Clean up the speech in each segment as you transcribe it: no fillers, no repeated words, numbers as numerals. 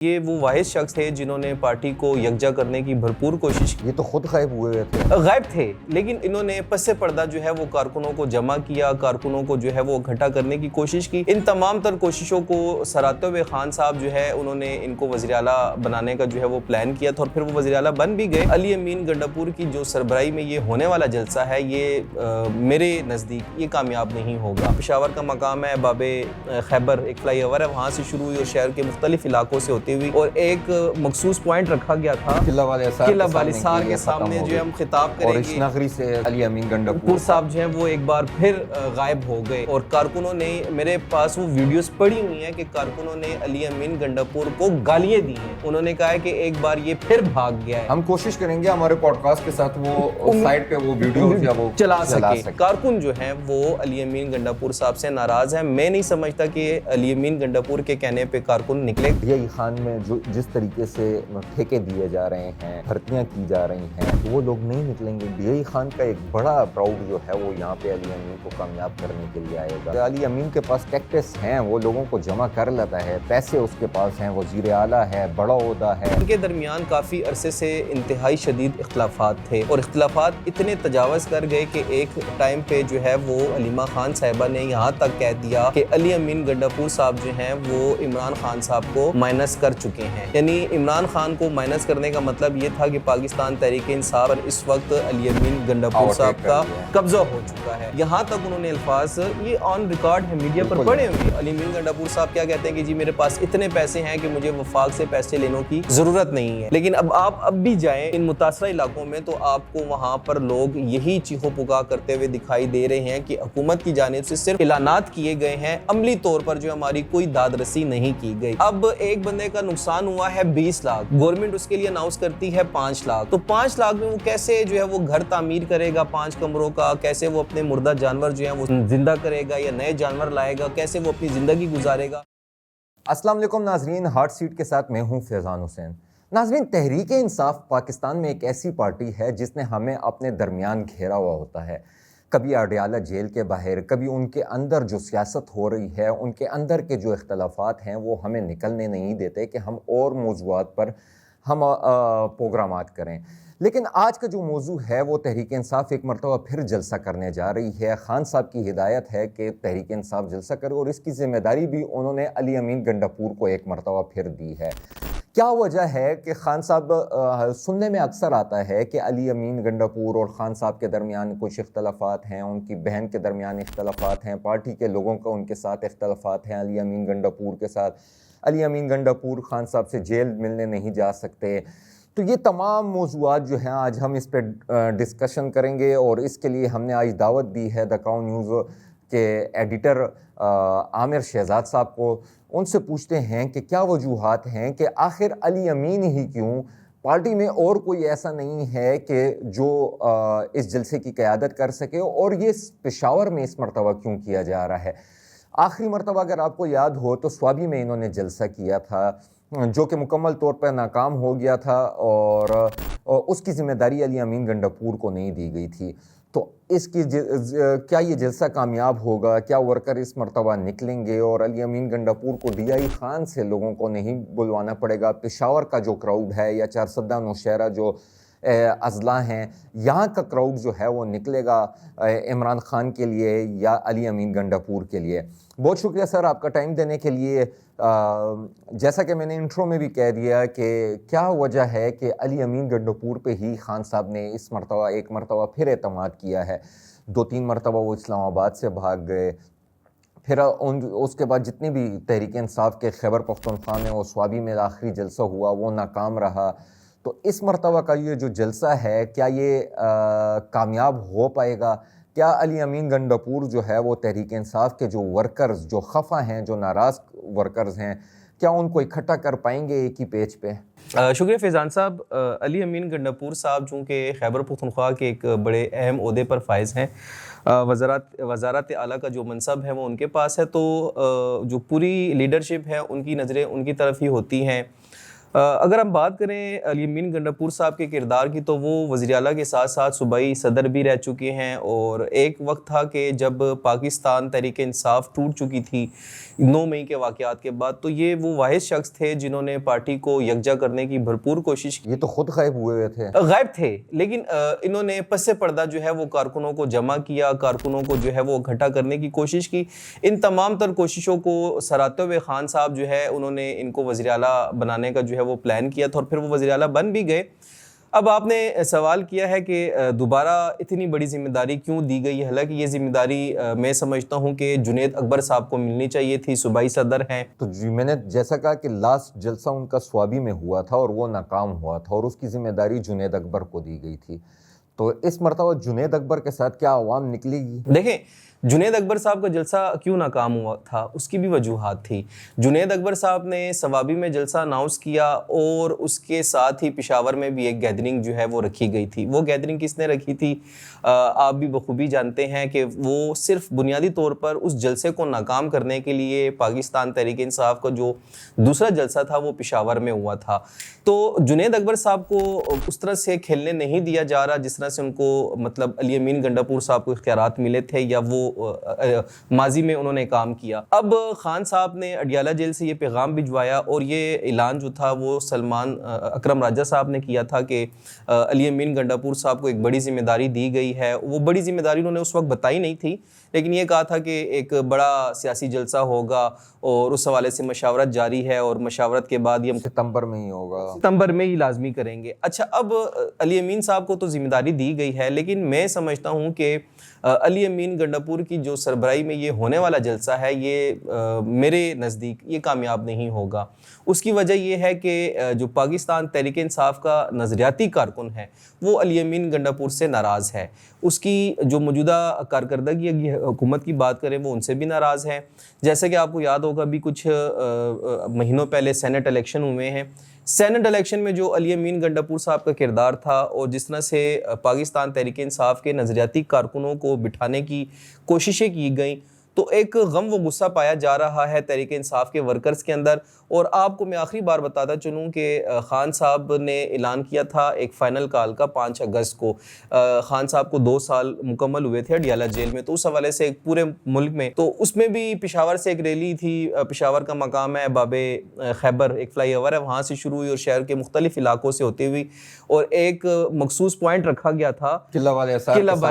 ये वो वाहिद शख्स थे जिन्होंने पार्टी को यकजा करने की भरपूर कोशिश की। ये तो खुद गायब हुए थे। गायब थे, लेकिन इन्होंने पस्से पर्दा जो है वो कारकुनों को जमा किया, कारकुनों को जो है वो इकट्ठा करने की कोशिश की। इन तमाम तर कोशिशों को सराहते हुए खान साहब जो है उन्होंने इनको वज़ीर आला बनाने का जो है वो प्लान किया था और फिर वो वज़ीर आला बन भी गए। अली अमीन गंडापुर की जो सरबराही में ये होने वाला जलसा है ये मेरे नज़दीक ये कामयाब नहीं होगा। पेशावर का मकाम है बाबे खैबर, एक फ्लाई ओवर है, वहाँ से शुरू हुई और शहर के मुख्तलिफ इलाकों से होती हुई और एक मखसूस पॉइंट रखा गया था किला वाले सार के सामने जो हम खिताब करेंगे। और इस नगरी से अली अमीन गंडापुर साहब जो है वो एक बार फिर गायब हो गए और कारकुनों ने, मेरे पास वो वीडियोस पड़ी हुई हैं कि कारकुनों ने अली अमीन गंडापुर को गालियां दी हैं। उन्होंने कहा है कि एक बार ये फिर भाग गया है। हम कोशिश करेंगे हमारे पॉडकास्ट के साथ वो साइट पे वो वीडियो या वो चला सके। कारकुन जो है वो अली अमीन गंडापुर साहब से नाराज है। मैं नहीं समझता कि अली अमीन गंडापुर के कहने पे कारकुन निकले। ये खान में जो जिस तरीके से ठेके दिए जा रहे हैं, भर्तियां की जा रही हैं, तो वो लोग नहीं निकलेंगे। डीआई खान का एक बड़ा प्राउड जो है वो यहाँ पे अली अमीन को कामयाब करने के लिए आएगा। अली अमीन के पास टैक्टिक्स हैं, वो लोगों को जमा कर लेता है, पैसे उसके पास हैं, वज़ीर आला है, बड़ा ओहदा है। इनके दरमियान काफ़ी अरसे से इंतहाई शदीद इख्तलाफात थे और इख्तलाफात इतने तजावज़ कर गए कि एक टाइम पे जो है वो अलीमा खान साहिबा ने यहाँ तक कह दिया कि अली अमीन गंडापुर साहब जो हैं वो इमरान खान साहब को माइनस कर चुके हैं। यानी इमरान खान को माइनस करने का मतलब ये था कि पाकिस्तान तहरीक इंसाफ पर इस वक्त अली अमीन गंडापुर साहब का कब्जा हो चुका है। यहाँ तक उन्होंने अल्फाज ये ऑन रिकॉर्ड है, मीडिया पर पड़े हुए। अली अमीन गंडापुर साहब क्या कहते हैं कि जी मेरे पास इतने पैसे हैं कि मुझे वफाक से पैसे लेने की जरूरत नहीं है। लेकिन अब आप भी जाएं इन मुतासरा इलाकों में तो आपको वहाँ पर लोग यही चीखो पुकार करते हुए दिखाई दे रहे हैं कि हुकूमत की जानिब से सिर्फ ऐलानात किए गए हैं, अमली तौर पर जो हमारी कोई दाद रसी नहीं की गई। अब एक बंदे का नुकसान हुआ है 20 लाख, गवर्नमेंट उसके लिए अनाउंस करती है 5 लाख, तो 5 लाख में वो कैसे जो है वो घर तामीर करेगा 5 कमरों का, कैसे वो अपने मुर्दा जानवर जो है वो जिंदा करेगा या नए जानवर लाएगा, कैसे वो अपनी जिंदगी गुजारेगा। अस्सलाम वालेकुम नाजरीन, हार्ट सीट के साथ मैं हूं फैजान हुसैन। नाजरीन, तहरीक इंसाफ पाकिस्तान में एक ऐसी पार्टी है जिसने हमें अपने दरमियान घेरा हुआ होता है। कभी अडयाला जेल के बाहर, कभी उनके अंदर जो सियासत हो रही है, उनके अंदर के जो इख्तलाफात हैं वो हमें निकलने नहीं देते कि हम और मौज़ूआत पर हम प्रोग्रामात करें। लेकिन आज का जो मौजू है वो तहरीक इंसाफ एक मरतबा फिर जलसा करने जा रही है। खान साहब की हिदायत है कि तहरीक इंसाफ जलसा करे और इसकी जिम्मेदारी भी उन्होंने अली अमीन गंडापुर को एक मरतबा फिर दी है। क्या वजह है कि खान साहब, सुनने में अक्सर आता है कि अली अमीन गंडापुर और खान साहब के दरमियान कुछ इख्तलाफात हैं, उनकी बहन के दरमियान इख्तलाफात हैं, पार्टी के लोगों का उनके साथ इख्तलाफात हैं अली अमीन गंडापुर के साथ। अली अमीन गंडापुर खान साहब से जेल मिलने नहीं जा सकते। तो ये तमाम मौज़ूआत जो हैं आज हम इस पर डिस्कशन करेंगे और इसके लिए हमने आज दावत दी है द काउ न्यूज़ के एडिटर आमिर शहजाद साहब को। उनसे पूछते हैं कि क्या वजूहात हैं कि आखिर अली अमीन ही क्यों, पार्टी में और कोई ऐसा नहीं है कि जो इस जलसे की क़यादत कर सके और ये पेशावर में इस मरतबा क्यों किया जा रहा है। आखिरी मरतबा अगर आपको याद हो तो स्वाबी में इन्होंने जलसा किया था जो कि मुकम्मल तौर पर नाकाम हो गया था और उसकी ज़िम्मेदारी अली अमीन गंडापुर को नहीं दी गई थी। तो इसकी क्या ये जलसा कामयाब होगा, क्या वर्कर इस मरतबा निकलेंगे और अली अमीन गंडापुर को डीआई खान से लोगों को नहीं बुलवाना पड़ेगा। पेशावर का जो क्राउड है या चारसदा नौशहरा जो अजला हैं, यहाँ का क्राउड जो है वो निकलेगा इमरान खान के लिए या अली अमीन गंडापुर के लिए। बहुत शुक्रिया सर आपका टाइम देने के लिए। जैसा कि मैंने इंट्रो में भी कह दिया कि क्या वजह है कि अली अमीन गंडापुर पे ही खान साहब ने इस मरतबा एक मरतबा फिर एतमाद किया है। 2-3 मरतबा वो इस्लामाबाद से भाग गए, फिर उसके बाद जितनी भी तहरीक इंसाफ के खैबर पख्तूनख्वा में वो स्वाबी में आखिरी जलसा हुआ वो नाकाम रहा। तो इस मरतबा का ये जो जलसा है क्या ये कामयाब हो पाएगा? क्या अली अमीन गंडापुर जो है वो तहरीक इंसाफ के जो वर्कर्स जो खफा हैं, जो नाराज़ वर्कर्स हैं, क्या उनको इकट्ठा कर पाएंगे एक ही पेज पे? शुक्रिया फैज़ान साहब। अली अमीन गंडापुर साहब चूँकि खैबर पख्तूनख्वा के एक बड़े अहम ओहदे पर फाइज हैं, वज़ारत आला का जो मनसब है वो उनके पास है, तो जो पूरी लीडरशिप है उनकी नज़रें उनकी तरफ ही होती हैं। अगर हम बात करें अली अमीन गंडापुर साहब के किरदार की, तो वो वज़ीर आला के साथ साथ सूबाई सदर भी रह चुके हैं। और एक वक्त था कि जब पाकिस्तान तहरीक इंसाफ टूट चुकी थी 9 मई के वाक़यात के बाद, तो ये वो वाहिद शख्स थे जिन्होंने पार्टी को यकजा करने की भरपूर कोशिश की। ये तो खुद गायब हुए थे। गायब थे, लेकिन इन्होंने पस्से पर्दा जो है वो कारकुनों को जमा किया, कारकुनों को जो है वो इकट्ठा करने की कोशिश की। इन तमाम तर कोशिशों को सराहते हुए खान साहब जो है उन्होंने इनको वज़ीर आला बनाने का जो है वो प्लान किया था और फिर वो वज़ीर आला बन भी गए। अब आपने सवाल किया है कि दोबारा इतनी बड़ी जिम्मेदारी क्यों दी गई है। हालांकि ये जिम्मेदारी मैं समझता हूँ कि जुनैद अकबर साहब को मिलनी चाहिए थी, सूबाई सदर हैं। तो जी मैंने जैसा कहा कि लास्ट जलसा उनका स्वाबी में हुआ था और वो नाकाम हुआ था और उसकी जिम्मेदारी जुनैद अकबर को दी गई थी। तो इस मरतबा जुनैद अकबर के साथ क्या आवाम निकलेगी? देखें, जुनैद अकबर साहब का जलसा क्यों नाकाम हुआ था, उसकी भी वजूहात थी। जुनैद अकबर साहब ने सवाबी में जलसा अनाउंस किया और उसके साथ ही पेशावर में भी एक गैदरिंग जो है वो रखी गई थी। वो गैदरिंग किसने रखी थी, आप भी बखूबी जानते हैं कि वो सिर्फ बुनियादी तौर पर उस जलसे को नाकाम करने के लिए पाकिस्तान तहरीक इंसाफ का जो दूसरा जलसा था वो पेशावर में हुआ था। तो जुनैद अकबर साहब को उस तरह से खेलने नहीं दिया जा रहा जिस तरह से उनको मतलब अली अमीन गंडापुर साहब को इख्तियारात मिले थे या वो माजी में उन्होंने काम किया। अब खान साहब ने अडियाला जेल से ये पैगाम भिजवाया और ये ऐलान जो था वो सलमान अकरम राजा साहब ने किया था कि अली अमीन गंडापुर साहब को एक बड़ी जिम्मेदारी दी गई है। वो बड़ी जिम्मेदारी उन्होंने उस वक्त बताई नहीं थी, लेकिन ये कहा था कि एक बड़ा सियासी जलसा होगा और उस हवाले से मशावरत जारी है और मशावरत के बाद ये सितंबर में ही होगा, सितंबर में ही लाजमी करेंगे। अच्छा, अब अली अमीन साहब को तो जिम्मेदारी दी गई है, लेकिन मैं समझता हूँ कि अली अमीन गंडापुर की जो सरबराही में ये होने वाला जलसा है ये मेरे नज़दीक ये कामयाब नहीं होगा। उसकी वजह ये है कि जो पाकिस्तान तहरीक इंसाफ का नज़रियाती कारकुन है वो अली अमीन गंडापुर से नाराज़ है। उसकी जो मौजूदा कारकर्दगी हुकूमत की बात करें वो उनसे भी नाराज़ है। जैसे कि आपको याद होगा अभी कुछ महीनों पहले सेनेट इलेक्शन हुए हैं। सेनेट इलेक्शन में जो अली अमीन गंडापुर साहब का किरदार था और जिस तरह से पाकिस्तान तहरीक इंसाफ के नज़रियाती कारकुनों को बिठाने की कोशिशें की गई, तो एक गम व गुस्सा पाया जा रहा है तहरीक इंसाफ के वर्कर्स के अंदर। और आपको मैं आखिरी बार बताता चलूँ कि खान साहब ने ऐलान किया था एक फ़ाइनल कॉल का 5 अगस्त को। खान साहब को 2 साल मुकम्मल हुए थे अडियाला जेल में, तो उस हवाले से एक पूरे मुल्क में, तो उसमें भी पेशावर से एक रैली थी। पेशावर का मकाम है बाबे खैबर, एक फ्लाई ओवर है, वहाँ से शुरू हुई और शहर के मुख्तलिफ इलाकों से होती हुई और एक मखसूस पॉइंट रखा गया था किला वाले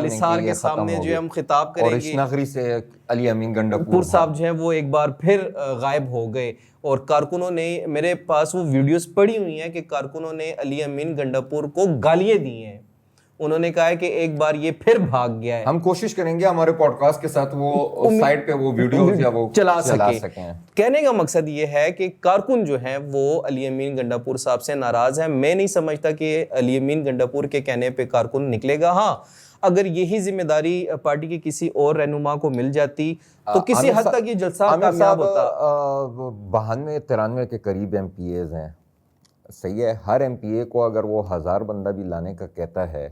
सार के सामने जो हम खिताब करेंगे। नगरी से अली अमीन गंडापुर साहब जो हैं वो एक बार फिर गायब हो गए और कारकुनों ने, मेरे पास वो वीडियोस पड़ी हुई हैं कि कारकुनों ने अली अमीन गंडापुर को गालियां दी हैं। उन्होंने कहा है कि एक बार ये फिर भाग गया है। हम कोशिश करेंगे हमारे पॉडकास्ट के साथ वो साइट पे वो वीडियो या वो चला सके। कहने का मकसद ये है कि कारकुन जो हैं वो अली अमीन गंडापुर साहब से नाराज हैं। मैं नहीं समझता कि अली अमीन गंडापुर के कहने पे कारकुन निकलेगा। हाँ, अगर यही जिम्मेदारी पार्टी के किसी और रहनुमा को मिल जाती तो किसी हद तक ये जलसा कामयाब होता। 92-93 के करीब MPAs हैं, सही है। हर MPA को अगर वो 1000 बंदा भी लाने का कहता है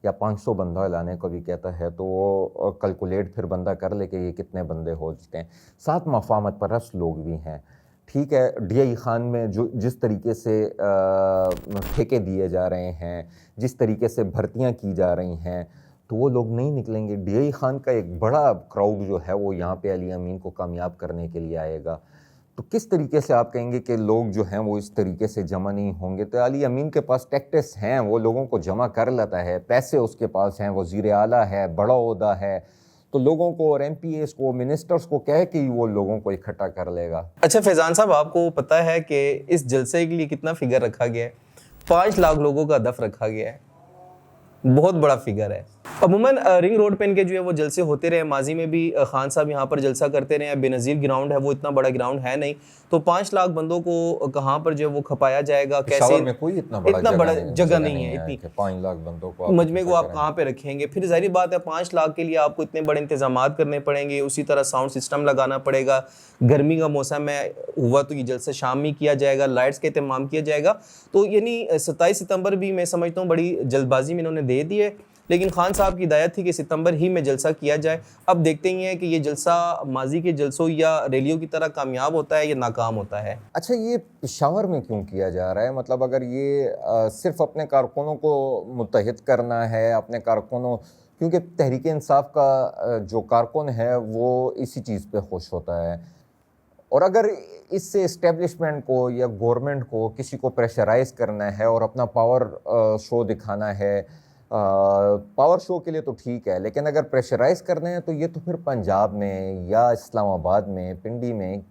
या 500 बंदा लाने को भी कहता है तो वो कैलकुलेट फिर बंदा कर ले कि ये कितने बंदे हो सकते हैं। साथ मफामत परस्त लोग भी हैं, ठीक है। DI खान में जो जिस तरीके से ठेके दिए जा रहे हैं, जिस तरीके से भर्तियां की जा रही हैं, तो वो लोग नहीं निकलेंगे। DI खान का एक बड़ा क्राउड जो है वो यहाँ पे अली अमीन को कामयाब करने के लिए आएगा। तो किस तरीके से आप कहेंगे कि लोग जो हैं वो इस तरीके से जमा नहीं होंगे? तो अली अमीन के पास टैक्टिक्स हैं, वो लोगों को जमा कर लेता है, पैसे उसके पास हैं, वज़ीर आला है, बड़ा ओहदा है, तो लोगों को और MPAs को, मिनिस्टर्स को कह के वो लोगों को इकट्ठा कर लेगा। अच्छा फैजान साहब, आपको पता है कि इस जलसे के लिए कितना फिगर रखा गया है? 5 लाख लोगों का हदफ रखा गया है। बहुत बड़ा फिगर है। अमूमन रिंग रोड पे इनके जो है वो जलसे होते रहे, माजी में भी खान साहब यहाँ पर जलसा करते रहे। बेनज़ीर ग्राउंड है, वो इतना बड़ा ग्राउंड है नहीं, तो 5 लाख बंदों को कहाँ पर जो है वो खपाया जाएगा, कैसे? में कोई इतना बड़ा जगह नहीं है इतनी। 5 लाख बंदों को मजमे को आप कहाँ पे रखेंगे? फिर जाहिर बात है 5 लाख के लिए आपको इतने बड़े इंतजाम करने पड़ेंगे, उसी तरह साउंड सिस्टम लगाना पड़ेगा। गर्मी का मौसम है, हुआ तो ये जलसा शाम में किया जाएगा, लाइट्स का इंतजाम किया जाएगा। तो यानी 27 सितंबर भी मैं समझता हूँ बड़ी जल्दबाजी में इन्होंने दे दी है। लेकिन खान साहब की हिदायत थी कि सितंबर ही में जलसा किया जाए। अब देखते ही हैं कि ये जलसा माजी के जलसों या रैलियों की तरह कामयाब होता है या नाकाम होता है। अच्छा, ये पेशावर में क्यों किया जा रहा है? मतलब अगर ये सिर्फ अपने कारकुनों को मुत्तहिद करना है, अपने कारकुनों, क्योंकि तहरीक इंसाफ का जो कारकुन है वो इसी चीज़ पे खुश होता है, और अगर इससे इस्टेब्लिशमेंट को या गवर्नमेंट को किसी को प्रेशराइज करना है और अपना पावर शो दिखाना है, पावर शो के लिए तो ठीक है, लेकिन अगर प्रेशराइज करना है तो ये तो फिर पंजाब में या इस्लामाबाद में, पिंडी में,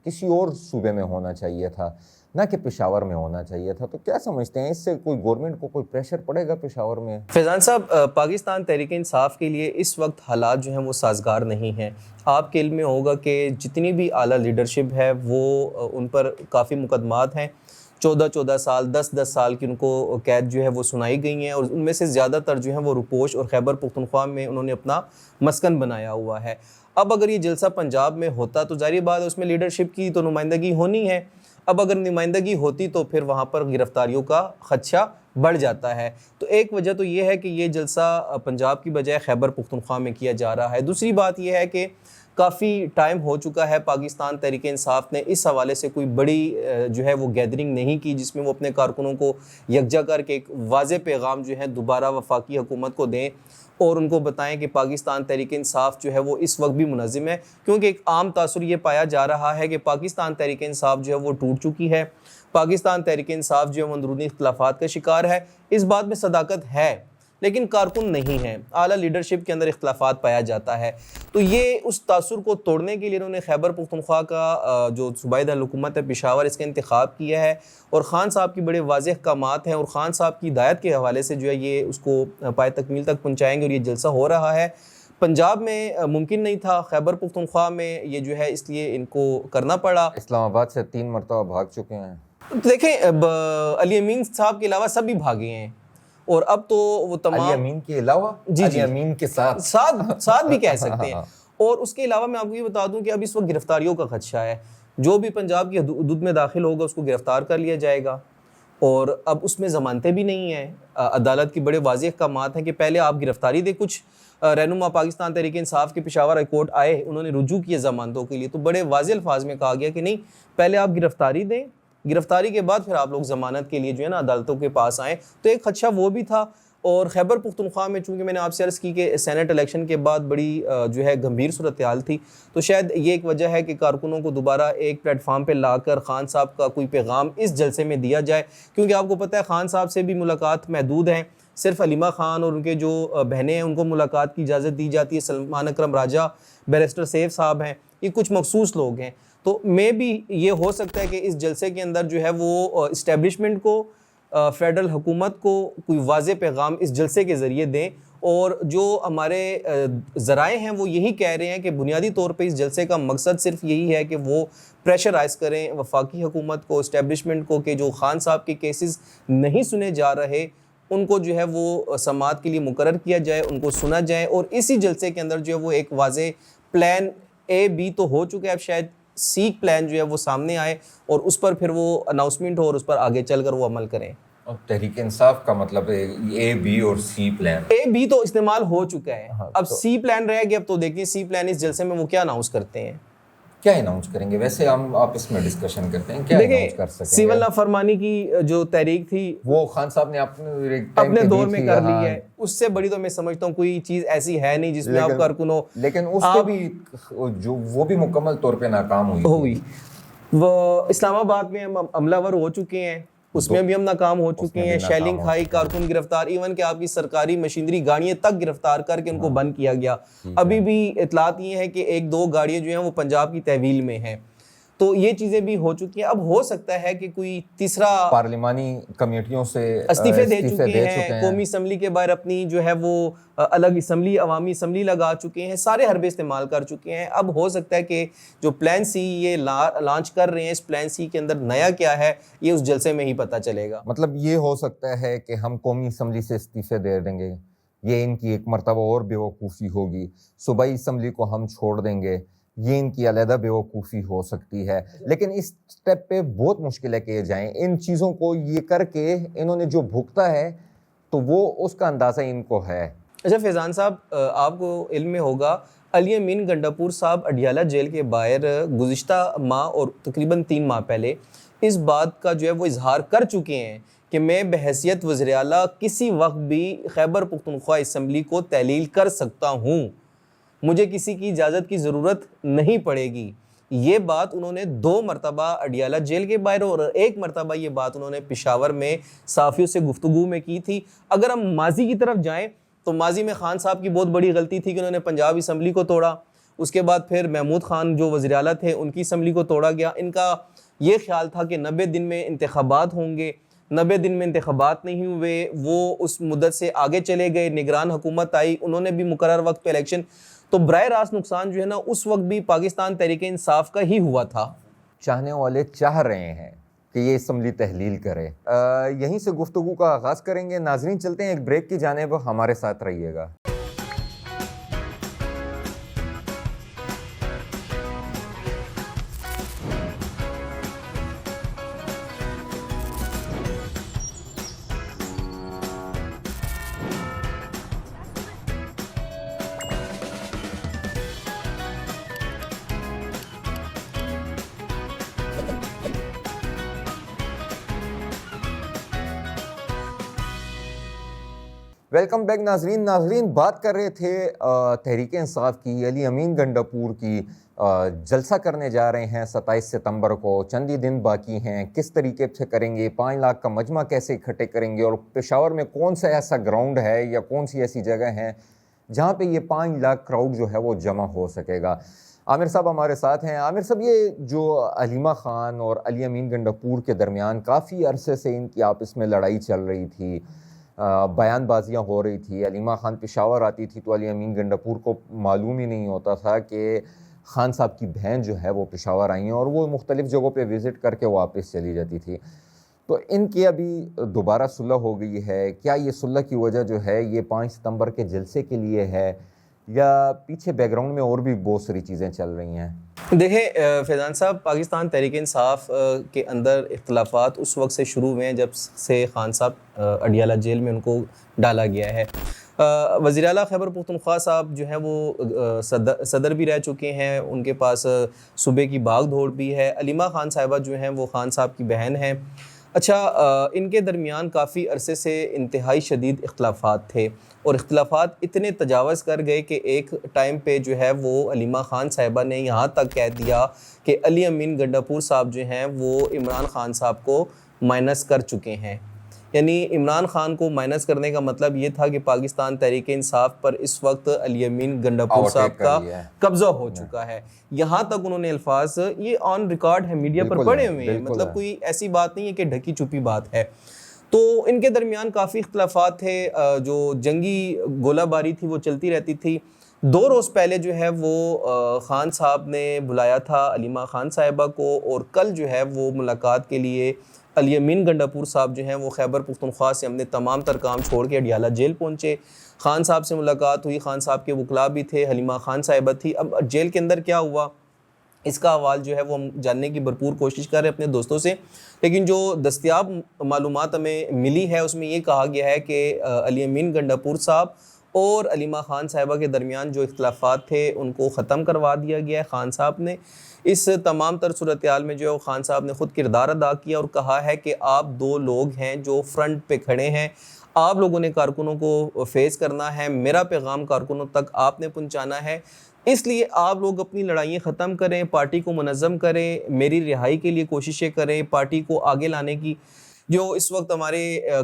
किसी और सूबे में होना चाहिए था, ना कि पेशावर में होना चाहिए था। तो क्या समझते हैं, इससे कोई गवर्नमेंट को कोई प्रेशर पड़ेगा पेशावर में? फैज़ान साहब, पाकिस्तान तहरीक इंसाफ के लिए इस वक्त हालात जो हैं वो साजगार नहीं हैं। आपके इल्म में होगा कि जितनी भी आला लीडरशिप है वो उन पर काफ़ी मुकदमात हैं। 14-14 साल, 10-10 साल की उनको कैद जो है वो सुनाई गई हैं, और उनमें से ज़्यादातर जो है वो रुपोश और खैबर पख्तूनख्वा में उन्होंने अपना मस्कन बनाया हुआ है। अब अगर ये जलसा पंजाब में होता तो ज़ाहिर बात है उसमें लीडरशिप की तो नुमाइंदगी होनी है। अब अगर नुमाइंदगी होती तो फिर वहाँ पर गिरफ्तारियों का खदशा बढ़ जाता है। तो एक वजह तो ये है कि ये जलसा पंजाब की बजाय खैबर पख्तूनख्वा में किया जा रहा है। दूसरी बात यह है कि काफ़ी टाइम हो चुका है, पाकिस्तान तहरीक इंसाफ ने इस हवाले से कोई बड़ी जो है वो गैदरिंग नहीं की जिसमें वो अपने कारकुनों को यकजा करके एक वाज़े पैगाम जो है दोबारा वफाकी हुकूमत को दें और उनको बताएं कि पाकिस्तान तहरीक इंसाफ जो है वो इस वक्त भी मुनज़्ज़म है। क्योंकि एक आम तासुर ये पाया जा रहा है कि पाकिस्तान तहरीक इंसाफ जो है वो टूट चुकी है। पाकिस्तान तहरीक इंसाफ जो है वो अंदरूनी इख्तिलाफात का शिकार है। इस बात में सदाकत है, लेकिन कारकुन नहीं है, आला लीडरशिप के अंदर इख्तिलाफात पाया जाता है। तो ये उस तासुर को तोड़ने के लिए उन्होंने खैबर पख्तूनख्वा का जो सूबाई दारुल-हुकूमत है पेशावर, इसका इंतखाब किया है, और ख़ान साहब की बड़े वाज़ेह अहकामात हैं और ख़ान साहब की हिदायत के हवाले से जो है ये उसको पाए तकमील तक पहुँचाएँगे, और ये जलसा हो रहा है। पंजाब में मुमकिन नहीं था, खैबर पख्तूनख्वा में ये जो है इसलिए इनको करना पड़ा। इस्लामाबाद से 3 मरतबा भाग चुके हैं। देखें, अब अली अमीन साहब के अलावा सभी भागे हैं, और अब तो वो तमाम अली अमीन के अलावा, जी अली अमीन के साथ साथ भी कह सकते हैं। और उसके अलावा मैं आपको ये बता दूं कि अब इस वक्त गिरफ्तारियों का खदशा है। जो भी पंजाब की हदूद में दाखिल होगा उसको गिरफ्तार कर लिया जाएगा, और अब उसमें ज़मानतें भी नहीं हैं। अदालत की बड़े वाज़ेह अहकामात हैं कि पहले आप गिरफ्तारी दें। कुछ रहनुमा पाकिस्तान तहरीक इंसाफ के पेशावर हाई कोर्ट आए, उन्होंने रुजू किए ज़मानतों के लिए, तो बड़े वाज़ेह अल्फाज में कहा गया कि नहीं, पहले आप गिरफ्तारी दें, गिरफ्तारी के बाद फिर आप लोग ज़मानत के लिए जो है ना अदालतों के पास आएँ। तो एक खदशा वो भी था। और खैबर पख्तूनख्वा में चूँकि मैंने आपसे अर्ज़ की कि सेनेट इलेक्शन के बाद बड़ी जो है गंभीर सूरत हाल थी, तो शायद ये एक वजह है कि कारकुनों को दोबारा एक प्लेटफार्म पे लाकर ख़ान साहब का कोई पैगाम इस जलसे में दिया जाए। क्योंकि आपको पता है ख़ान साहब से भी मुलाकात महदूद हैं, सिर्फ अलीमा ख़ान और उनके जो बहनें हैं उनको मुलाकात की इजाज़त दी जाती है। सलमान अकरम राजा, बैरिस्टर सैफ साहब हैं, ये कुछ मखसूस लोग हैं। तो मे भी ये हो सकता है कि इस जलसे के अंदर जो है वो इस्टेब्लिशमेंट को, फेडरल हुकूमत को कोई वाज़े पैगाम इस जलसे के ज़रिए दें। और जो हमारे ज़राए हैं वो यही कह रहे हैं कि बुनियादी तौर पे इस जलसे का मकसद सिर्फ यही है कि वो प्रेशराइज़ करें वफाकी हुकूमत को, इस्टेब्लिशमेंट को, कि जो खान साहब के केसेस नहीं सुने जा रहे उनको जो है वो समाअत के लिए मुकर्रर किया जाए, उनको सुना जाए। और इसी जलसे के अंदर जो है वो एक वाज़े प्लान A, B तो हो चुका है, अब शायद C प्लान जो है वो सामने आए और उस पर फिर वो अनाउंसमेंट हो और उस पर आगे चलकर वो अमल करें। और तहरीक इंसाफ का मतलब A, B और C प्लान, A, B तो इस्तेमाल हो चुका है। हाँ, अब तो C प्लान रह गया। अब तो देखिए C प्लान इस जलसे में वो क्या अनाउंस करते हैं, क्या अनाउंस करेंगे? वैसे हम आपस में डिस्कशन करते हैं, क्या अनाउंस कर सकेंगे? सिविल नाफरमानी की जो तहरीक थी वो खान साहब ने अपने दौर में कर ली है। उससे बड़ी तो मैं समझता हूँ कोई चीज़ ऐसी है नहीं जिसमें आप कारकुनों, लेकिन उसके भी जो वो भी मुकम्मल तौर पे नाकाम हुई। वो इस्लामाबाद में हम हमलावर हो चुके हैं, उसमें भी हम नाकाम हो चुके हैं। शेलिंग खाई, कारकुन गिरफ्तार, इवन कि आपकी सरकारी मशीनरी गाड़ियां तक गिरफ्तार करके उनको बंद किया गया। अभी भी इतलात ये है कि 1-2 गाड़ियां जो हैं वो पंजाब की तहवील में हैं। तो ये चीज़ें भी हो चुकी हैं। अब हो सकता है कि कोई तीसरा, पार्लिमानी कमेटियों से इस्तीफे दे चुके हैं, कौमी असम्बली के बाहर अपनी जो है वो अलग असम्बली, अवामी असम्बली लगा चुके हैं, सारे हरबे इस्तेमाल कर चुके हैं। अब हो सकता है कि जो प्लान C ये लॉन्च कर रहे हैं, इस प्लान C के अंदर नया क्या है ये उस जलसे में ही पता चलेगा। मतलब ये हो सकता है कि हम कौमी असम्बली से इस्तीफे दे देंगे, ये इनकी एक मरतबा और बेवकूफ़ी होगी। सूबाई असम्बली को हम छोड़ देंगे, ये इनकी अलहदा बेवकूफ़ी हो सकती है। लेकिन इस स्टेप पे बहुत मुश्किल है कि ये जाएं। इन चीज़ों को ये करके इन्होंने जो भुगता है तो वो उसका अंदाज़ा इनको है। अच्छा फैज़ान साहब, आपको इल्म में होगा अली अमीन गंडापुर साहब अडियाला जेल के बाहर गुज़िश्ता माह और तकरीबन 3 माह पहले इस बात का जो है वो इजहार कर चुके हैं कि मैं बहैसियत वज़ीर आला किसी वक्त भी खैबर पख्तूनख्वा असम्बली को तहलील कर सकता हूँ, मुझे किसी की इजाज़त की ज़रूरत नहीं पड़ेगी। ये बात उन्होंने 2 मरतबा अडियाला जेल के बाहर और 1 मरतबा ये बात उन्होंने पेशावर में सहाफ़ियों से गुफ्तगू में की थी। अगर हम माजी की तरफ जाएँ तो माजी में खान साहब की बहुत बड़ी गलती थी कि उन्होंने पंजाब असम्बली को तोड़ा। उसके बाद फिर महमूद खान जो वज़ीर आला थे उनकी असम्बली को तोड़ा गया। इनका ये ख्याल था कि 90 दिन में इंतखाबात होंगे, 90 दिन में इंतखाबात नहीं हुए, वो उस मुद्दत से आगे चले गए, निगरान हुकूमत आई, उन्होंने भी मुकर्रर वक्त पे इलेक्शन, तो बराह रास्त नुकसान जो है ना उस वक्त भी पाकिस्तान तहरीक इंसाफ का ही हुआ था। चाहने वाले चाह रहे हैं कि ये असम्बली तहलील करे। यहीं से गुफ्तगू का आगाज़ करेंगे। नाजरीन, चलते हैं एक ब्रेक की जानिब, हमारे साथ रहिएगा। वेलकम बैक नाजरीन, बात कर रहे थे तहरीक इंसाफ की। अली अमीन गंडापुर की जलसा करने जा रहे हैं 27 सितंबर को, चंद ही दिन बाकी हैं। किस तरीके से करेंगे, 5 लाख का मजमा कैसे इकट्ठे करेंगे, और पेशावर में कौन सा ऐसा ग्राउंड है या कौन सी ऐसी जगह है जहाँ पे ये 5 लाख क्राउड जो है वो जमा हो सकेगा। आमिर साहब हमारे साथ हैं। आमिर साहब, ये जो हलीमा खान और अली अमीन गंडापुर के दरमियान काफ़ी अरसे से इनकी आपस में लड़ाई चल रही थी, बयानबाजियाँ हो रही थी। हलीमा खान पेशावर आती थी तो अली अमीन गंडापुर को मालूम ही नहीं होता था कि खान साहब की बहन जो है वो पेशावर आई हैं, और वो मुख्तलिफ़ जगहों पे विज़िट करके वापस चली जाती थी। तो इनकी अभी दोबारा सुलह हो गई है। क्या ये सुलह की वजह जो है ये 5 सितंबर के जलसे के लिए है, या पीछे बैकग्राउंड में और भी बहुत सारी चीज़ें चल रही हैं? देखें फैज़ान साहब, पाकिस्तान तहरीक इंसाफ के अंदर इख्तलाफात उस वक्त से शुरू हुए हैं जब से खान साहब अडियाला जेल में उनको डाला गया है। वज़ीर आला खैबर पख्तूनख्वा साहब जो हैं वो सदर भी रह चुके हैं, उनके पास सूबे की भाग दौड़ भी है। हलीमा खान साहिबा जो हैं वो खान साहब की बहन हैं। अच्छा, इनके दरमियान काफ़ी अरसे से इंतहाई शदीद इख्तलाफात थे और इख्तलाफात इतने तजावज़ कर गए कि एक टाइम पे जो है वो हलीमा खान साहिबा ने यहाँ तक कह दिया कि अली अमीन गंडापुर साहब जो हैं वो इमरान खान साहब को माइनस कर चुके हैं। यानी इमरान खान को माइनस करने का मतलब ये था कि पाकिस्तान तहरीक इंसाफ पर इस वक्त अली अमीन गंडापुर साहब का कब्जा हो चुका है। यहाँ तक उन्होंने अल्फाज, ये ऑन रिकॉर्ड है, मीडिया पर पड़े हुए हैं, मतलब कोई ऐसी बात नहीं है कि ढकी छुपी बात है। तो इनके दरमियान काफ़ी इख्तलाफात थे, जो जंगी गोलाबारी थी वो चलती रहती थी। 2 रोज़ पहले जो है वो खान साहब ने बुलाया था हलीमा खान साहिबा को, और कल जो है वो मुलाकात के लिए अली अमीन गंडापुर साहब जो हैं वो खैबर पख्तूनख्वा से हमने तमाम तर काम छोड़ के अडियाला जेल पहुँचे। खान साहब से मुलाकात हुई, खान साहब के वकला भी थे, हलीमा खान साहिबा थी। अब जेल के अंदर क्या हुआ इसका हवाल जो है वो हम जानने की भरपूर कोशिश कर रहे हैं अपने दोस्तों से, लेकिन जो दस्तियाब मालूमात हमें मिली है उसमें ये कहा गया है कि अली अमीन गंडापुर साहब और हलीमा खान साहिबा के दरमियान जो इख्तलाफात थे उनको ख़त्म करवा दिया गया है खान साहब ने। इस तमाम तर सूरत हाल में जो है खान साहब ने ख़ुद किरदार अदा किया और कहा है कि आप 2 लोग हैं जो फ्रंट पे खड़े हैं, आप लोगों ने कारकुनों को फेस करना है, मेरा पैगाम कारकुनों तक आपने पहुंचाना है, इसलिए आप लोग अपनी लड़ाइयाँ ख़त्म करें, पार्टी को मुनज़्ज़म करें, मेरी रिहाई के लिए कोशिशें करें, पार्टी को आगे लाने की। जो इस वक्त हमारे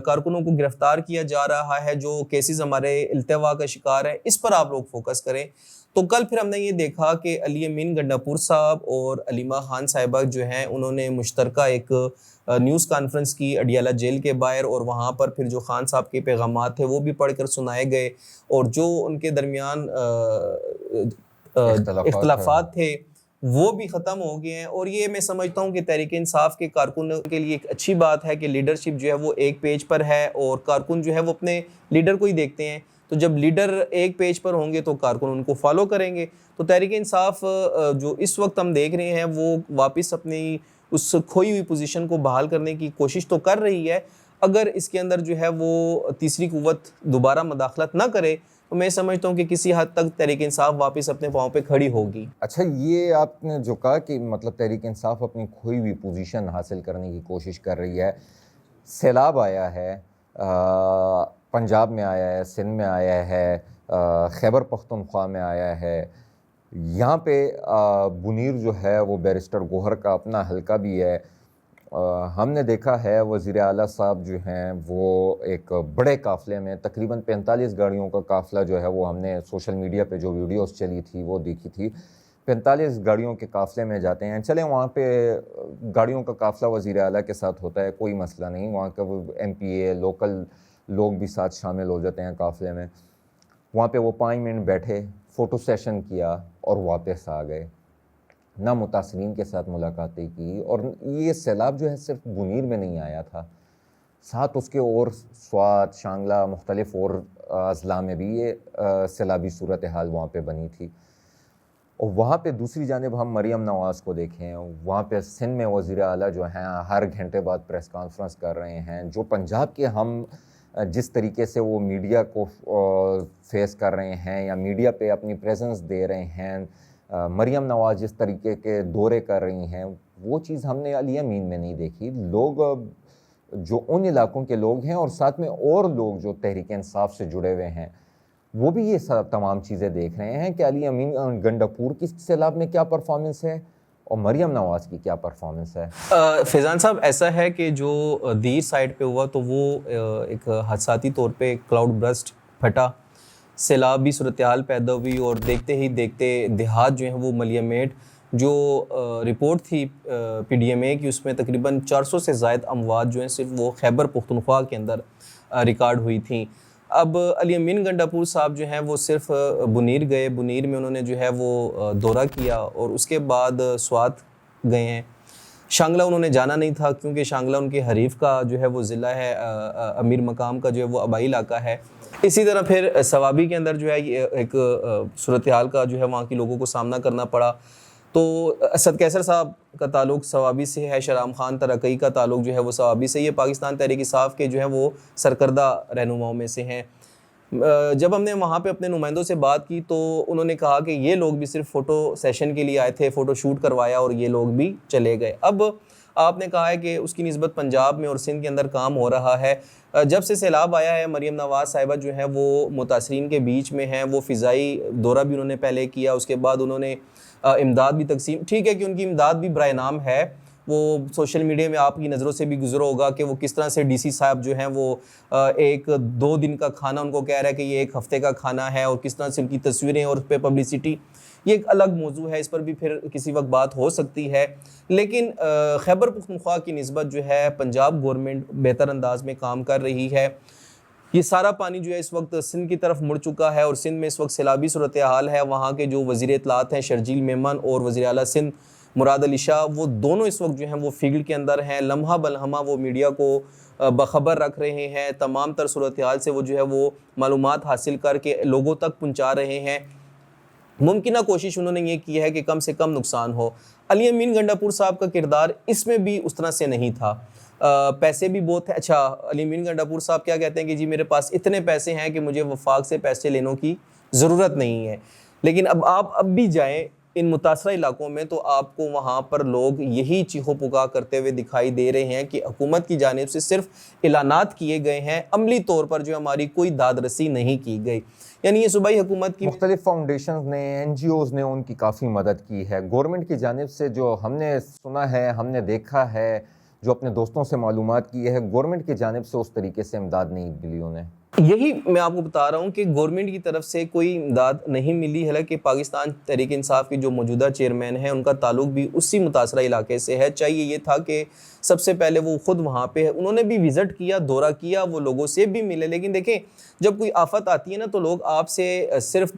कारकुनों को गिरफ़्तार किया जा रहा है, जो केसेस हमारे इल्तिवा का शिकार है, इस पर आप लोग फोकस करें। तो कल फिर हमने ये देखा कि अली अमीन गंडापुर साहब और हलीमा खान साहिबा जो हैं उन्होंने मुश्तरका एक न्यूज़ कॉन्फ्रेंस की अडियाला जेल के बाहर, और वहाँ पर फिर जो खान साहब के पैगामात थे वो भी पढ़कर सुनाए गए, और जो उनके दरमियान इख्तलाफात थे वो भी ख़त्म हो गए हैं। और ये मैं समझता हूँ कि तहरीक इंसाफ के कारकुनों के लिए एक अच्छी बात है कि लीडरशिप जो है वो एक पेज पर है और कारकुन जो है वो अपने लीडर को ही देखते हैं। तो जब लीडर एक पेज पर होंगे तो कारकुन उनको फॉलो करेंगे। तो तहरीक इंसाफ जो इस वक्त हम देख रहे हैं वो वापस अपनी उस खोई हुई पोजीशन को बहाल करने की कोशिश तो कर रही है। अगर इसके अंदर जो है वो तीसरी कुव्वत दोबारा मदाखलत ना करे तो मैं समझता हूँ कि किसी हद तक तहरीक इंसाफ वापस अपने पाँव पे खड़ी होगी। अच्छा, ये आपने जो कहा कि मतलब तहरीक इंसाफ अपनी खोई हुई पोजीशन हासिल करने की कोशिश कर रही है, सैलाब आया है, पंजाब में आया है, सिंध में आया है, खैबर पख्तूनख्वा में आया है, यहाँ पे बुनीर जो है वो बैरिस्टर गोहर का अपना हलका भी है। हमने देखा है वज़ीर आला साहब जो हैं वो एक बड़े काफ़िले में, तकरीबन 45 गाड़ियों का काफ़िला जो है वो हमने सोशल मीडिया पे जो वीडियोस चली थी वो देखी थी, 45 गाड़ियों के काफ़िले में जाते हैं। चलें, वहाँ पे गाड़ियों का काफ़िला वज़ीर आला के साथ होता है, कोई मसला नहीं, वहाँ का वो MPA लोकल लोग भी साथ शामिल हो जाते हैं काफ़िले में। वहाँ पे वो 5 मिनट बैठे, फ़ोटो सेशन किया और वापस आ गए, ना मुतासरीन के साथ मुलाकातें की। और ये सैलाब जो है सिर्फ बुनीर में नहीं आया था, साथ उसके और स्वात, शांगला, मुख्तलिफ और अज़ला में भी ये सैलाबी सूरत हाल वहाँ पे बनी थी। और वहाँ पे दूसरी जानिब हम मरियम नवाज़ को देखें, वहाँ पे सिंध में वज़ीर आला जो हैं हर घंटे बाद प्रेस कॉन्फ्रेंस कर रहे हैं। जो पंजाब के हम जिस तरीके से वो मीडिया को फेस कर रहे हैं या मीडिया पे अपनी प्रेजेंस दे रहे हैं, मरियम नवाज़ जिस तरीके के दौरे कर रही हैं, वो चीज़ हमने अली अमीन में नहीं देखी। लोग जो उन इलाकों के लोग हैं और साथ में और लोग जो तहरीक इंसाफ से जुड़े हुए हैं, वो भी ये सब तमाम चीज़ें देख रहे हैं कि अली अमीन गंडापुर की सैलाब में क्या परफॉर्मेंस है और मरियम नवाज़ की क्या परफॉर्मेंस है। फैज़ान साहब, ऐसा है कि जो दीर साइड पे हुआ तो वो एक हादसाती तौर पे क्लाउड बर्स्ट फटा, सैलाबी सूरत हाल पैदा हुई और देखते ही देखते देहात जो है वो मलियामेट जो रिपोर्ट थी PDMA की, उसमें तकरीबन 400 से ज़ायद अमवात जो हैं सिर्फ वो खैबर पख्तूनख्वा के अंदर रिकॉर्ड हुई थी। अब अली अमीन गंडापुर साहब जो हैं वो सिर्फ बुनीर गए, बुनीर में उन्होंने जो है वो दौरा किया और उसके बाद स्वात गए हैं। शांगला उन्होंने जाना नहीं था क्योंकि शांगला उनके हरीफ का जो है वो ज़िला है, अमीर मकाम का जो है वो आबाई इलाका है। इसी तरह फिर सवाबी के अंदर जो है एक सूरत हाल का जो है वहाँ के लोगों को सामना करना पड़ा। तो असद कैसर साहब का ताल्लुक सवाबी से है, शराम खान तरकई का ताल्लुक जो है वो सवाबी से, ये पाकिस्तान तहरीक इंसाफ के जो है वो सरकर्दा रहनुमाओं में से हैं। जब हमने वहाँ पे अपने नुमाइंदों से बात की तो उन्होंने कहा कि ये लोग भी सिर्फ फ़ोटो सेशन के लिए आए थे, फ़ोटो शूट करवाया और ये लोग भी चले गए। अब आपने कहा है कि उसकी निस्बत पंजाब में और सिंध के अंदर काम हो रहा है। जब से सैलाब आया है, मरियम नवाज़ साहिबा जो है वो मुतासरीन के बीच में हैं, वो फ़िज़ाई दौरा भी उन्होंने पहले किया, उसके बाद उन्होंने इमदाद भी तकसीम, ठीक है कि उनकी इमदाद भी बराए नाम है, वो सोशल मीडिया में आपकी नज़रों से भी गुजरा होगा कि वो किस तरह से DC साहब जो हैं वो 1-2 दिन का खाना उनको कह रहा है कि ये 1 हफ़्ते का खाना है, और किस तरह से उनकी तस्वीरें और उस पर पब्लिसिटी, ये एक अलग मौजू है, इस पर भी फिर किसी वक्त बात हो सकती है। लेकिन खैबर पख्तूनख्वा की निस्बत जो है पंजाब गवर्नमेंट बेहतर अंदाज में काम कर रही है। ये सारा पानी जो है इस वक्त सिंध की तरफ मुड़ चुका है और सिंध में इस वक्त सैलाबी सूरत हाल है। वहाँ के जो वज़ीर इत्तलात हैं शर्जील मेमन और वज़ीर आला सिंध मुराद अली शाह, वो दोनों इस वक्त जो हैं वो फील्ड के अंदर हैं। लम्हा बलहमा वो मीडिया को बखबर रख रहे हैं, तमाम तर सूरत हाल से वो जो है वो मालूमात हासिल करके लोगों तक पहुँचा रहे हैं। मुमकिन कोशिश उन्होंने ये की है कि कम से कम नुकसान हो। अली अमीन गंडापुर साहब का किरदार इसमें भी उस तरह से नहीं था। पैसे भी बहुत है। अच्छा, अली अमीन गंडापुर साहब क्या कहते हैं कि जी मेरे पास इतने पैसे हैं कि मुझे वफाक से पैसे लेने की ज़रूरत नहीं है। लेकिन अब आप अब भी जाएं इन मुतासरा इलाकों में तो आपको वहाँ पर लोग यही चीखो पुका करते हुए दिखाई दे रहे हैं कि हुकूमत की जानिब से सिर्फ ऐलानात किए गए हैं, अमली तौर पर जो हमारी कोई दादरसी नहीं की गई। यानी ये सूबाई हुकूमत की मुख्तलिफ फाउंडेशन ने, NGOs ने उनकी काफ़ी मदद की है। गवर्नमेंट की जानिब से जो हमने सुना है, हमने देखा है, जो अपने दोस्तों से मालूमात की है, गवर्नमेंट की जानिब से उस तरीके से इमदाद नहीं मिली उन्हें। यही मैं आपको बता रहा हूँ कि गवर्नमेंट की तरफ से कोई इमदाद नहीं मिली। हालांकि पाकिस्तान तहरीक इंसाफ के जो मौजूदा चेयरमैन हैं उनका ताल्लुक भी उसी मुतासरा इलाके से है। चाहिए ये था कि सबसे पहले वो ख़ुद वहाँ पे है, उन्होंने भी विज़िट किया, दौरा किया, वो लोगों से भी मिले। लेकिन देखें, जब कोई आफत आती है ना तो लोग आपसे सिर्फ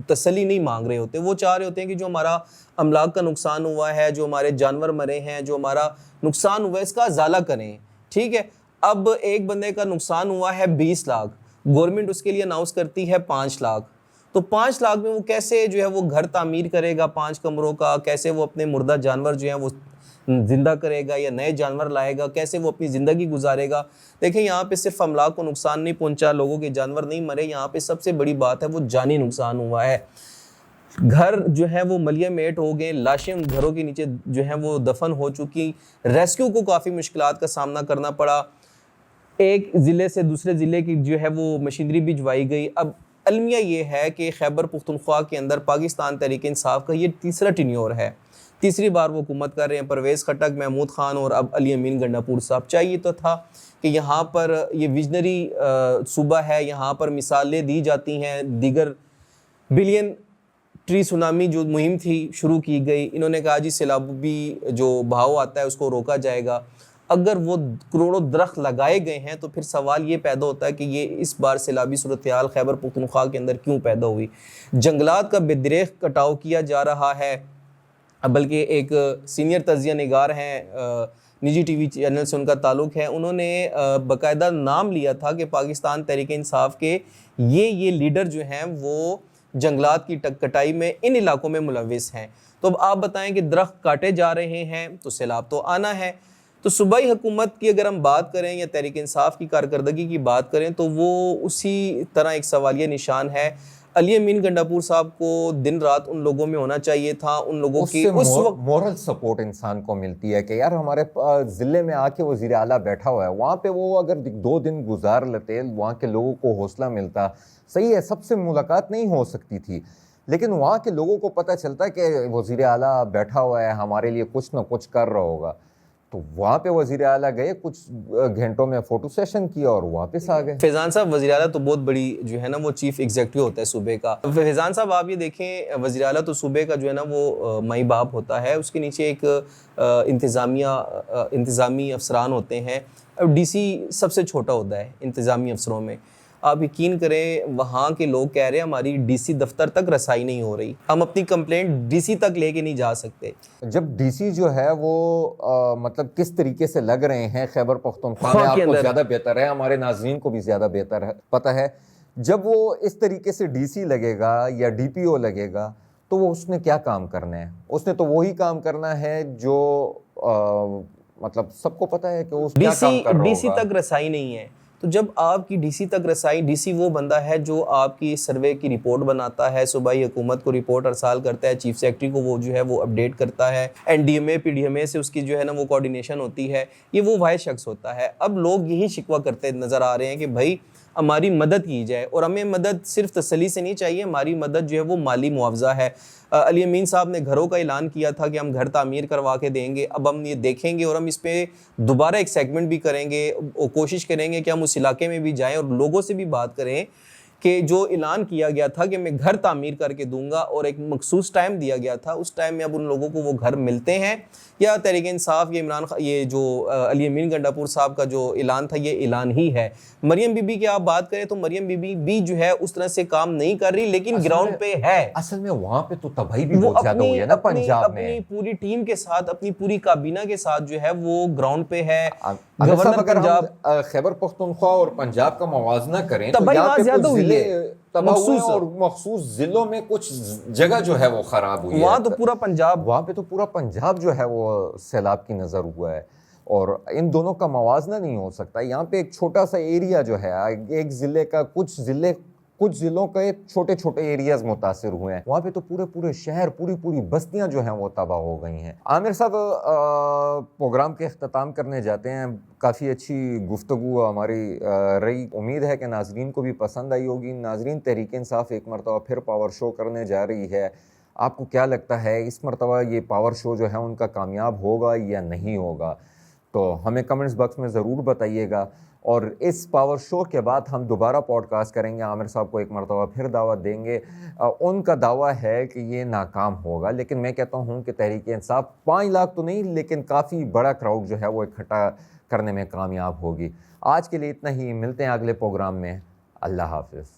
तसल्ली नहीं मांग रहे होते, वो चाह रहे होते हैं कि जो हमारा अमलाक का नुकसान हुआ है, जो हमारे जानवर मरे हैं, जो हमारा नुकसान हुआ है, इसका अजाला करें। ठीक है, अब एक बंदे का नुकसान हुआ है 20 लाख, गवर्नमेंट उसके लिए अनाउंस करती है 5 लाख, तो 5 लाख में वो कैसे जो है वो घर तामीर करेगा 5 कमरों का, कैसे वो अपने मुर्दा जानवर जो है वो जिंदा करेगा या नए जानवर लाएगा, कैसे वो अपनी ज़िंदगी गुजारेगा। देखें, यहाँ पे सिर्फ अमलाक को नुकसान नहीं पहुँचा, लोगों के जानवर नहीं मरे, यहाँ पे सबसे बड़ी बात है वो जानी नुकसान हुआ है। घर जो है वो मलिया मेट हो गए, लाशें उन घरों के नीचे जो है वो दफन हो चुकी, रेस्क्यू को काफ़ी मुश्किलात का सामना करना पड़ा। एक ज़िले से दूसरे ज़िले की जो है वो मशीनरी भिजवाई गई। अब अलमिया ये है कि खैबर पुख्तनख्वा के अंदर पाकिस्तान तहरीक इंसाफ का ये तीसरा टेन्योर है, तीसरी बार वो हुकूमत कर रहे हैं। परवेज़ खटक, महमूद खान और अब अली अमीन गंडापुर साहब। चाहिए तो था कि यहाँ पर ये विजनरी सूबा है, यहाँ पर मिसालें दी जाती हैं। दीगर बिलियन ट्री सुनामी जो मुहिम थी शुरू की गई, इन्होंने कहा जी सैलाबी जो बहाव आता है उसको रोका जाएगा। अगर वो करोड़ों दरख्त लगाए गए हैं तो फिर सवाल ये पैदा होता है कि ये इस बार सैलाबी सूरत-ए-हाल खैबर पुख्तनख्वा के अंदर क्यों पैदा हुई। जंगलात का बेदरेख कटाव किया जा रहा है, बल्कि एक सीनियर तजिया निगार हैं, निजी टीवी चैनल से उनका ताल्लुक़ है, उन्होंने बाकायदा नाम लिया था कि पाकिस्तान तहरीक इंसाफ के ये लीडर जो हैं वो जंगलात की कटाई में इन इलाकों में मुलविस हैं। तो अब आप बताएं कि दरख्त काटे जा रहे हैं तो सैलाब तो आना है। तो सूबाई हुकूमत की अगर हम बात करें या तहरीक इंसाफ की कारकर्दगी की बात करें तो वो उसी तरह एक सवालिया निशान है। अली अमीन गंडापुर साहब को दिन रात उन लोगों में होना चाहिए था, उन लोगों की उस वक्त मोरल सपोर्ट इंसान को मिलती है कि यार हमारे ज़िले में आके वज़ीर आला बैठा हुआ है, वहाँ पे वो अगर 2 दिन गुजार लेते, वहाँ के लोगों को हौसला मिलता। सही है, सबसे मुलाकात नहीं हो सकती थी, लेकिन वहाँ के लोगों को पता चलता कि वज़ीर आला बैठा हुआ है, हमारे लिए कुछ ना कुछ कर रहा होगा। तो वहाँ पे वज़ीर आला गए, कुछ घंटों में फ़ोटो सेशन किया और वापस आ गए। फैज़ान साहब वज़ीर आला तो बहुत बड़ी जो है ना वो चीफ़ एग्जीक्यूटिव होता है सूबे का। फैज़ान साहब आप ये देखें, वज़ीर आला तो सूबे का जो है ना वो माई बाप होता है, उसके नीचे एक इंतज़ामी अफसरान होते हैं। अब डीसी सबसे छोटा होता है इंतज़ामी अफसरों में। आप यकीन करें, वहाँ के लोग कह रहे हैं हमारी डीसी दफ्तर तक रसाई नहीं हो रही, हम अपनी कंप्लेंट डीसी तक लेके नहीं जा सकते। जब डीसी जो है वो मतलब किस तरीके से लग रहे हैं खैबर पख्तूनख्वा में, आपको ज़्यादा बेहतर है, हमारे नाज़रीन को भी ज़्यादा बेहतर है पता है। जब वो इस तरीके से डीसी लगेगा या डीपीओ लगेगा तो वो उसने क्या काम करना है? उसने तो वही काम करना है जो मतलब सबको पता है कि वो क्या काम कर रहा होगा। डीसी तक रसाई नहीं है। तो जब आपकी डीसी तक रसाई, डीसी वो बंदा है जो आपकी सर्वे की रिपोर्ट बनाता है, सूबाई हुकूमत को रिपोर्ट अरसाल करता है, चीफ सेक्रेटरी को वो जो है वो अपडेट करता है, एनडीएमए पीडीएमए से उसकी जो है ना वो कोऑर्डिनेशन होती है, ये वो वाहिद शख्स होता है। अब लोग यही शिकवा करते नज़र आ रहे हैं कि भाई हमारी मदद की जाए, और हमें मदद सिर्फ तसल्ली से नहीं चाहिए, हमारी मदद जो है वो माली मुआवजा है। अली अमीन साहब ने घरों का ऐलान किया था कि हम घर तामीर करवा के देंगे। अब हम ये देखेंगे और हम इस पर दोबारा एक सेगमेंट भी करेंगे और कोशिश करेंगे कि हम उस इलाके में भी जाएं और लोगों से भी बात करें कि जो ऐलान किया गया था कि मैं घर तामीर करके दूंगा और एक मखसूस टाइम दिया गया था, उस टाइम में अब उन लोगों को वो घर मिलते हैं या तहरीक इंसाफ ये जो अली अमीन गंडापुर साहब का जो ऐलान था ये ऐलान ही है। मरियम बीबी की आप बात करें तो मरियम बीबी भी जो है उस तरह से काम नहीं कर रही, लेकिन ग्राउंड पे है। असल में वहाँ पे तो तबाही भी बहुत ज्यादा हुई है ना पंजाब में। अपनी पूरी टीम के साथ, अपनी पूरी काबीना के साथ जो है वो ग्राउंड पे है। गवर्नर पंजाब, खैबर पख्तूनख्वा और पंजाब का मवाजना करें तो यहाँ पे कुछ जिले तबाह हुए और मखसूस जिलों में कुछ जगह जो है वो खराब हुई है। वहाँ तो पूरा पंजाब, वहाँ पे तो पूरा पंजाब जो है वो सैलाब की नज़र हुआ है और इन दोनों का मवाजना नहीं हो सकता। यहाँ पे एक छोटा सा एरिया जो है, एक ज़िले का, कुछ ज़िलों के छोटे छोटे एरियाज मुतासिर हुए हैं, वहाँ पे तो पूरे शहर, पूरी बस्तियाँ जो हैं वो तबाह हो गई हैं। आमिर साहब प्रोग्राम के अख्ताम करने जाते हैं। काफ़ी अच्छी गुफ्तगू हमारी रही, उम्मीद है कि नाजरीन को भी पसंद आई होगी। नाजरीन, तहरीक इंसाफ एक मरतबा फिर पावर शो करने जा रही है। आपको क्या लगता है इस मरतबा ये पावर शो जो है उनका कामयाब होगा या नहीं होगा? तो हमें कमेंट्स बॉक्स में ज़रूर बताइएगा। और इस पावर शो के बाद हम दोबारा पॉडकास्ट करेंगे, आमिर साहब को एक मरतबा फिर दावत देंगे। उनका दावा है कि ये नाकाम होगा, लेकिन मैं कहता हूँ कि तहरीक इंसाफ 5 लाख तो नहीं लेकिन काफ़ी बड़ा क्राउड जो है वो इकट्ठा करने में कामयाब होगी। आज के लिए इतना ही, मिलते हैं अगले प्रोग्राम में। अल्लाह हाफिज़।